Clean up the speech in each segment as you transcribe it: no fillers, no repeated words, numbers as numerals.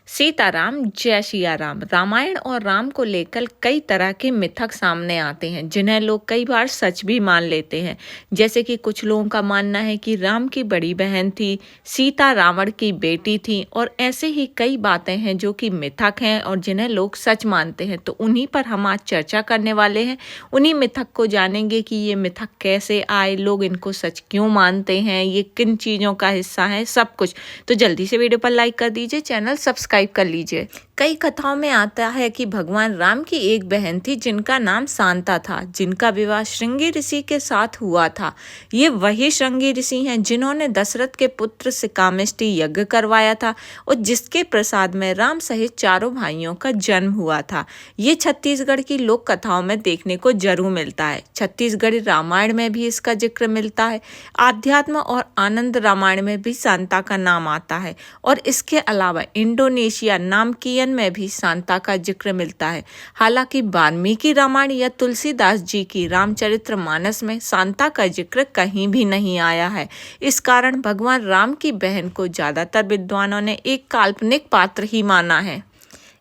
सीताराम जय सिया राम। रामायण और राम को लेकर कई तरह के मिथक सामने आते हैं जिन्हें लोग कई बार सच भी मान लेते हैं। जैसे कि कुछ लोगों का मानना है कि राम की बड़ी बहन थी, सीता रावण की बेटी थी, और ऐसे ही कई बातें हैं जो कि मिथक हैं और जिन्हें लोग सच मानते हैं। तो उन्हीं पर हम आज चर्चा करने वाले हैं। उन्हीं मिथक को जानेंगे कि ये मिथक कैसे आए, लोग इनको सच क्यों मानते हैं, ये किन चीज़ों का हिस्सा है, सब कुछ। तो जल्दी से वीडियो पर लाइक कर दीजिए, चैनल सब्सक्राइब कर लीजिए। कई कथाओं में आता है कि भगवान राम की एक बहन थी जिनका नाम शांता था, जिनका विवाह श्रृंगी ऋषि के साथ हुआ था। ये वही श्रृंगी ऋषि हैं जिन्होंने दशरथ के पुत्र सिकामिष्टि यज्ञ करवाया था और जिसके प्रसाद में राम सहित चारों भाइयों का जन्म हुआ था। ये छत्तीसगढ़ की लोक कथाओं में देखने को जरूर मिलता है। छत्तीसगढ़ी रामायण में भी इसका जिक्र मिलता है। आध्यात्म और आनंद रामायण में भी शांता का नाम आता है और इसके अलावा इंडोनेशिया नामकियन में भी शांता का जिक्र मिलता है। हालांकि वाल्मीकि रामायण या तुलसीदास जी की रामचरितमानस में शांता का जिक्र कहीं भी नहीं आया है। इस कारण भगवान राम की बहन को ज्यादातर विद्वानों ने एक काल्पनिक पात्र ही माना है।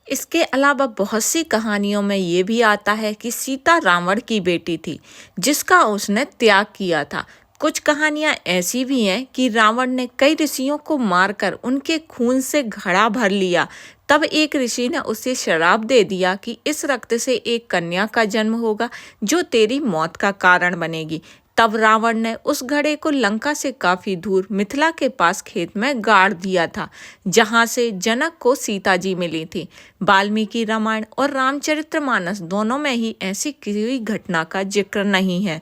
इसके अलावा बहुत सी कहानियों में ये भी आता है कि सीता रावण की बेटी थी जिसका उसने त्याग किया था। कुछ कहानियां ऐसी भी हैं कि रावण ने कई ऋषियों को मारकर उनके खून से घड़ा भर लिया। तब एक ऋषि ने उसे श्राप दे दिया कि इस रक्त से एक कन्या का जन्म होगा जो तेरी मौत का कारण बनेगी। तब रावण ने उस घड़े को लंका से काफी दूर मिथिला के पास खेत में गाड़ दिया था, जहां से जनक को सीता जी मिली थी। वाल्मीकि रामायण और रामचरितमानस दोनों में ही ऐसी किसी घटना का जिक्र नहीं है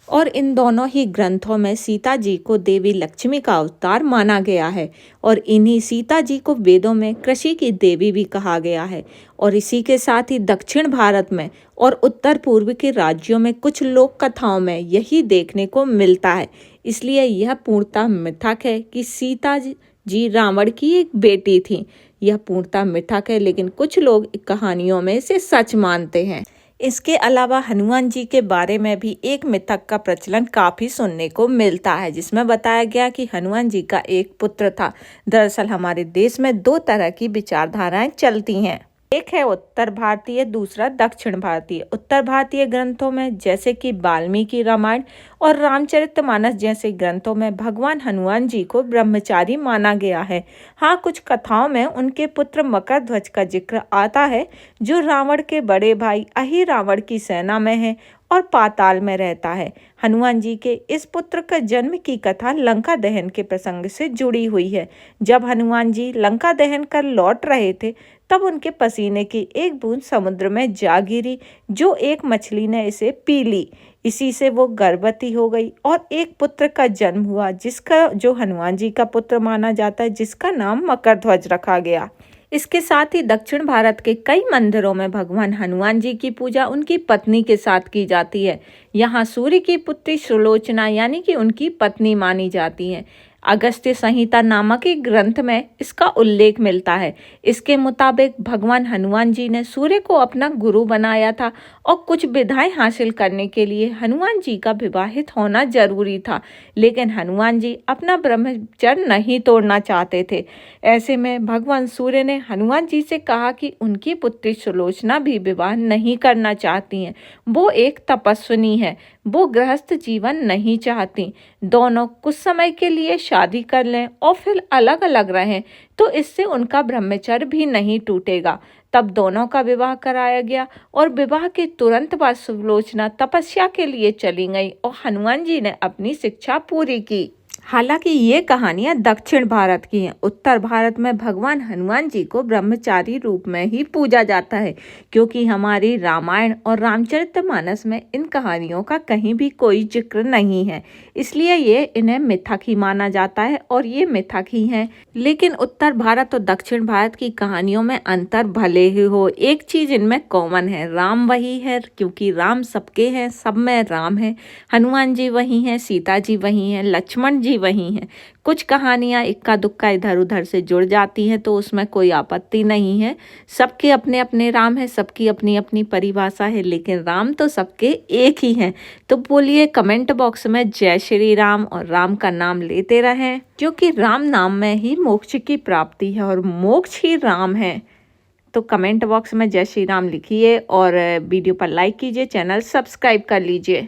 और इन दोनों ही ग्रंथों में सीता जी को देवी लक्ष्मी का अवतार माना गया है और इन्हीं सीता जी को वेदों में कृषि की देवी भी कहा गया है। और इसी के साथ ही दक्षिण भारत में और उत्तर पूर्व के राज्यों में कुछ लोक कथाओं में यही देखने को मिलता है। इसलिए यह पूर्णतः मिथक है कि सीता जी रावण की एक बेटी थी। यह पूर्णतः मिथक है, लेकिन कुछ लोग कहानियों में इसे सच मानते हैं। इसके अलावा हनुमान जी के बारे में भी एक मिथक का प्रचलन काफी सुनने को मिलता है, जिसमें बताया गया कि हनुमान जी का एक पुत्र था। दरअसल हमारे देश में दो तरह की विचारधाराएं चलती हैं, एक है उत्तर भारतीय, दूसरा दक्षिण भारतीय। उत्तर भारतीय ग्रंथों में जैसे कि वाल्मीकि रामायण और रामचरितमानस जैसे ग्रंथों में भगवान हनुमान जी को ब्रह्मचारी माना गया है। हाँ, कुछ कथाओं में उनके पुत्र मकरध्वज का जिक्र आता है जो रावण के बड़े भाई अहिरावण की सेना में है और पाताल में रहता है। हनुमान जी के इस पुत्र का जन्म की कथा लंका दहन के प्रसंग से जुड़ी हुई है। जब हनुमान जी लंका दहन कर लौट रहे थे तब उनके पसीने की एक बूंद समुद्र में जा गिरी, जो एक मछली ने इसे पी ली। इसी से वो गर्भवती हो गई और एक पुत्र का जन्म हुआ जिसका जो हनुमान जी का पुत्र माना जाता है, जिसका नाम मकरध्वज रखा गया। इसके साथ ही दक्षिण भारत के कई मंदिरों में भगवान हनुमान जी की पूजा उनकी पत्नी के साथ की जाती है। यहाँ सूर्य की पुत्री सुलोचना यानी कि उनकी पत्नी मानी जाती है। अगस्त्य संहिता नामक एक ग्रंथ में इसका उल्लेख मिलता है। इसके मुताबिक भगवान हनुमान जी ने सूर्य को अपना गुरु बनाया था और कुछ विधाएं हासिल करने के लिए हनुमान जी का विवाहित होना जरूरी था, लेकिन हनुमान जी अपना ब्रह्मचर्य नहीं तोड़ना चाहते थे। ऐसे में भगवान सूर्य ने हनुमान जी से कहा कि उनकी पुत्री सुलोचना भी विवाह नहीं करना चाहती हैं। वो एक तपस्विनी है, वो गृहस्थ जीवन नहीं चाहती। दोनों कुछ समय के लिए शादी कर लें और फिर अलग अलग रहें तो इससे उनका ब्रह्मचर्य भी नहीं टूटेगा। तब दोनों का विवाह कराया गया और विवाह के तुरंत बाद सुलोचना तपस्या के लिए चली गई और हनुमान जी ने अपनी शिक्षा पूरी की। हालांकि ये कहानियां दक्षिण भारत की हैं। उत्तर भारत में भगवान हनुमान जी को ब्रह्मचारी रूप में ही पूजा जाता है, क्योंकि हमारी रामायण और रामचरितमानस में इन कहानियों का कहीं भी कोई जिक्र नहीं है। इसलिए ये इन्हें मिथक ही माना जाता है और ये मिथक ही हैं। लेकिन उत्तर भारत और दक्षिण भारत की कहानियों में अंतर भले ही हो, एक चीज इनमें कॉमन है, राम वही है, क्योंकि राम सबके हैं, सब में राम है। हनुमान जी वही हैं, सीता जी वही हैं, लक्ष्मण जी ही वही हैं। कुछ कहानियाँ इक्का दुक्का इधर उधर से जुड़ जाती हैं तो उसमें कोई आपत्ति नहीं है। सबके अपने अपने राम हैं, सबकी अपनी अपनी परिभाषा है, लेकिन राम तो सबके एक ही हैं। तो बोलिए कमेंट बॉक्स में जय श्री राम और राम का नाम लेते रहें, क्योंकि राम नाम में ही मोक्ष की प्राप्ति है और मोक्ष ही राम है। तो कमेंट बॉक्स में जय श्री राम लिखिए और वीडियो पर लाइक कीजिए, चैनल सब्सक्राइब कर लीजिए।